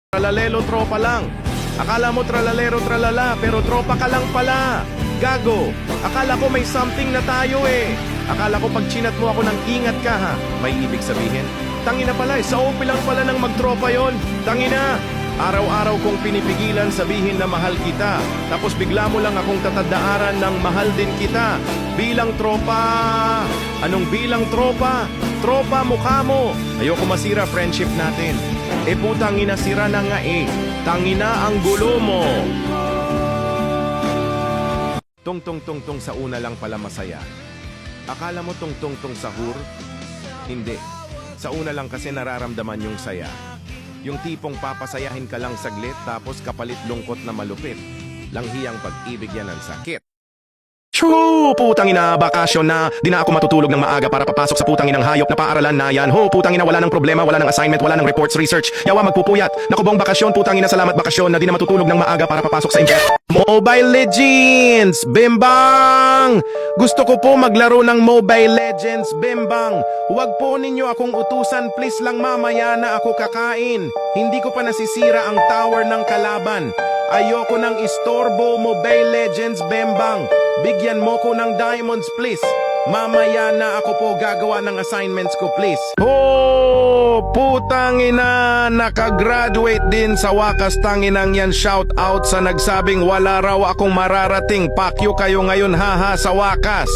Tralalelo tropa lang. Akala mo tralalero tralala, pero tropa ka lang pala. Gago, akala ko may something na tayo eh. Akala ko pag chinat mo ako ng ingat ka ha, may ibig sabihin. Tangina pala, sa OP lang pala ng magtropa yon. Tangina, araw-araw kong pinipigilan sabihin na mahal kita. Tapos bigla mo lang akong tatandaaran ng mahal din kita. Bilang tropa. Anong bilang tropa? Tropa mukha mo. Ayoko masira friendship natin. Putang ina, sira na nga eh. Tangina ang gulo mo. Tung sa una lang pala masaya. Akala mo tung sahur? Hindi. Sa una lang kasi nararamdaman yung saya. Yung tipong papasayahin ka lang saglit tapos kapalit lungkot na malupit. Langhiyang pag-ibig yan ang sakit. True! Putang ina, bakasyon na. Di na ako matutulog ng maaga para papasok sa putang inang hayop na paaralan na yan. Ho, putang ina, wala nang problema, wala nang assignment, wala nang reports, research. Yawa magpupuyat. Nakubong bakasyon, putang ina, salamat bakasyon na di na matutulog ng maaga para papasok sa invest. Mobile Legends! Bimbang! Gusto ko po maglaro ng Mobile Legends, Bimbang. Huwag po ninyo akong utusan, please lang, mamaya na ako kakain. Hindi ko pa nasisira ang tower ng kalaban. Ayoko ng istorbo, Mobile Legends, Bembang. Bigyan mo ko ng diamonds, please. Mamaya na ako po gagawa ng assignments ko, please. Oh, putang ina, nakagraduate din sa wakas. Tanginang yan, shout out sa nagsabing wala raw akong mararating. Pakyo kayo ngayon, haha, sa wakas.